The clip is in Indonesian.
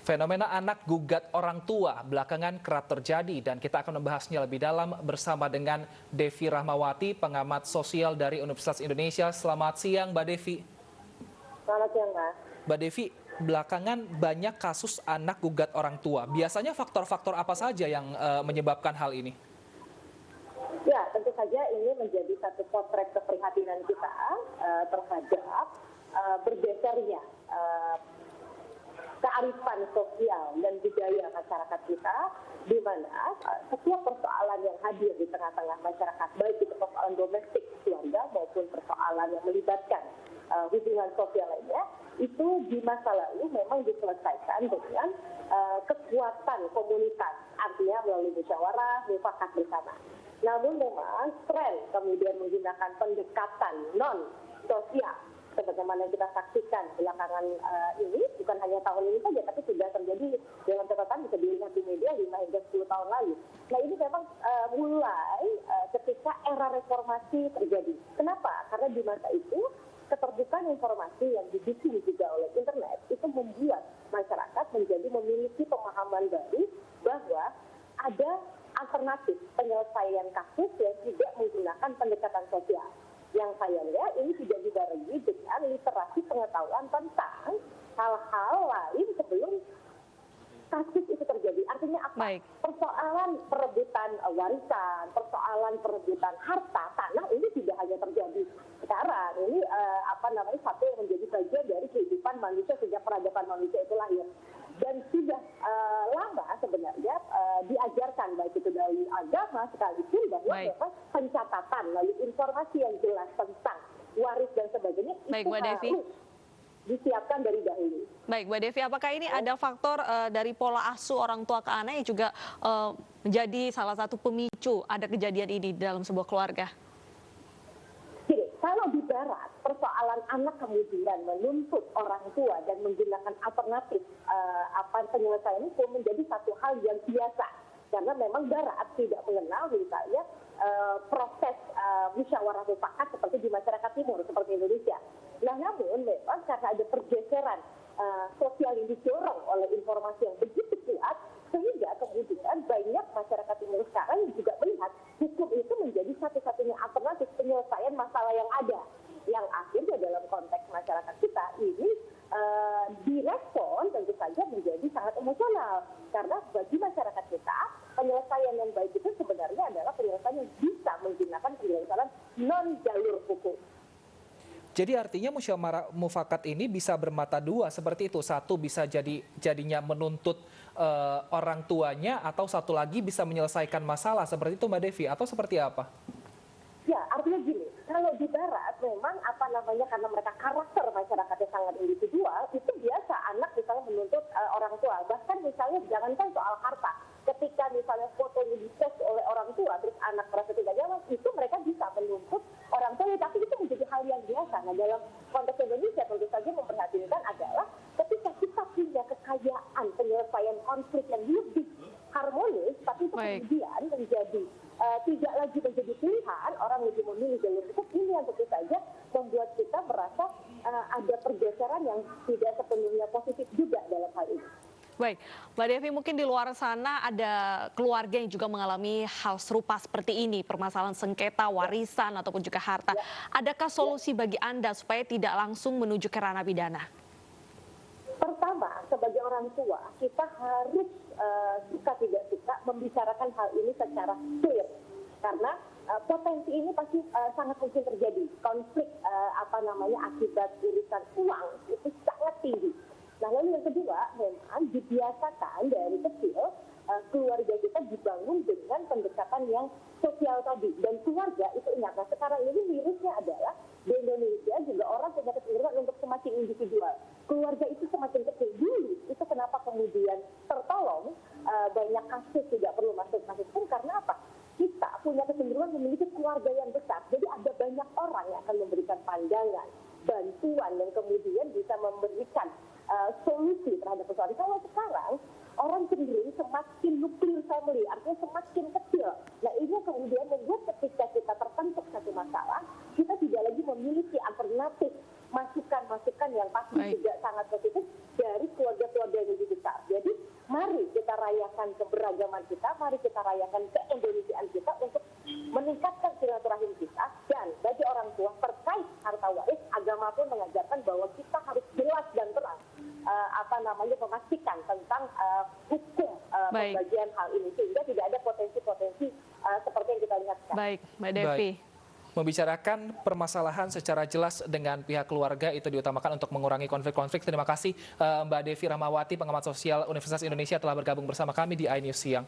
Fenomena anak gugat orang tua belakangan kerap terjadi dan kita akan membahasnya lebih dalam bersama dengan Devi Rahmawati, pengamat sosial dari Universitas Indonesia. Selamat siang, Mbak Devi. Selamat siang, Mas. Mbak Devi, belakangan banyak kasus anak gugat orang tua. Biasanya faktor-faktor apa saja yang menyebabkan hal ini? Ya, tentu saja ini menjadi satu potret keprihatinan kita terhadap bergesernya kearifan sosial dan budaya masyarakat kita, di mana setiap persoalan yang hadir di tengah-tengah masyarakat, baik itu persoalan domestik keluarga maupun persoalan yang melibatkan hubungan sosial lainnya, itu di masa lalu memang diselesaikan dengan kekuatan komunitas, artinya melalui musyawarah, mufakat bersama. Namun memang tren kemudian menggunakan pendekatan non-sosial, sebagaimana kita saksikan belakangan ini, bukan hanya tahun ini saja, tapi sudah terjadi dalam catatan bisa dilihat di media 5 hingga 10 tahun lalu. Nah ini memang mulai ketika era reformasi terjadi. Kenapa? Karena di masa itu keterbukaan informasi yang didukung juga oleh internet itu membuat masyarakat menjadi memiliki pemahaman baru bahwa ada alternatif penyelesaian kasus yang tidak menggunakan pendekatan sosial. Yang sayangnya ini tidak dibarengi dengan literasi pengetahuan tentang hal-hal lain sebelum kasus itu terjadi. Artinya apa? Baik. Persoalan perebutan warisan, persoalan perebutan harta tanah ini tidak hanya terjadi sekarang. Ini satu yang menjadi bagian dari kehidupan manusia sejak peradaban manusia itu lahir. Dan sudah lama sebenarnya diajarkan baik itu dari agama sekalipun bahwa memang pencatatan lalu informasi yang jelas tentang waris dan sebagainya itu harus disiapkan dari dahulu. Baik, Mbak Devi, apakah ini ada faktor dari pola asuh orang tua ke anak yang juga menjadi salah satu pemicu ada kejadian ini dalam sebuah keluarga? Jadi, kalau di barat persoalan anak kemudian menuntut orang tua dan menggunakan alternatif penyelesaian itu menjadi satu hal yang biasa, karena memang barat tidak mengenal misalnya proses musyawarah mufakat seperti di masyarakat timur seperti Indonesia. Nah namun memang karena ada pergeseran sosial yang didorong oleh informasi yang begitu kuat, sehingga kemudian banyak masyarakat timur sekarang juga melihat hukum itu menjadi satu-satunya alternatif penyelesaian masalah yang ada, yang akhirnya dalam konteks masyarakat kita ini direspon tentu saja menjadi sangat emosional, karena bagi masyarakat kita penyelesaian yang baik itu sebenarnya adalah penyelesaian yang bisa menggunakan penyelesaian non jalur hukum. Jadi artinya musyawarah mufakat ini bisa bermata dua seperti itu. Satu bisa jadinya menuntut orang tuanya, atau satu lagi bisa menyelesaikan masalah seperti itu, Mbak Devi, atau seperti apa? Ya, artinya gini, kalau di barat memang karena mereka karakter masyarakatnya sangat individual, itu biasa anak misalnya menuntut orang tua. Bahkan misalnya jangankan soal harta, ketika misalnya fotonya di-post oleh orang tua terus anak merasa tidak nyaman, itu mereka bisa menuntut orang tua, tapi itu menjadi hal yang biasa. Nah dalam konteks Indonesia tentu saja memperhatikan adalah ketika kita punya kekayaan penyelesaian konflik yang lebih harmonis, tapi itu kemudian menjadi tidak lagi menjadi pilihan, orang lebih memilih jalur hukum, ini yang tentu saja membuat kita merasa ada pergeseran yang tidak sepenuhnya positif juga dalam hal ini. Baik, Mbak Devi, mungkin di luar sana ada keluarga yang juga mengalami hal serupa seperti ini, permasalahan sengketa, warisan, ataupun juga harta. Adakah solusi bagi Anda supaya tidak langsung menuju ke ranah pidana? Pertama, sebagai orang tua, kita harus suka tidak suka membicarakan hal ini secara clear, karena potensi ini pasti sangat mungkin terjadi. Konflik akibat urusan uang itu sangat tinggi. Nah lalu yang kedua, memang dibiasakan dari kecil keluarga kita dibangun dengan pendekatan yang sosial tadi, dan keluarga itu ingat. Nah sekarang ini virusnya adalah di Indonesia juga orang punya kecenderungan untuk semakin individual. Keluarga itu semakin kecil dulu, itu kenapa kemudian tertolong banyak kasus tidak perlu masuk hukum, karena apa? Kita punya kecenderungan memiliki keluarga yang besar, jadi ada banyak orang yang akan memberikan pandangan, bantuan, dan kemudian bisa memberikan solusi terhadap persoalan. Kalau sekarang orang cenderung semakin nuclear family, artinya semakin kecil. Nah ini kemudian membuat ketika kita terpentuk satu masalah, kita tidak lagi memiliki alternatif masukan-masukan yang pasti juga sangat positif dari keluarga-keluarga yang lebih besar. mari kita rayakan keberagaman kita, mari kita rayakan keindonesiaan kita untuk meningkatkan silaturahim kita. Dan bagi orang tua terkait harta waris, agama pun mengajarkan bahwa kita harus jelas dan terang memastikan tentang hukum pembagian hal ini, sehingga tidak ada potensi-potensi seperti yang kita lihat sekarang. Baik, Mbak Devi. Baik. Membicarakan permasalahan secara jelas dengan pihak keluarga itu diutamakan untuk mengurangi konflik-konflik. Terima kasih Mbak Devi Rahmawati, pengamat sosial Universitas Indonesia telah bergabung bersama kami di iNews Siang.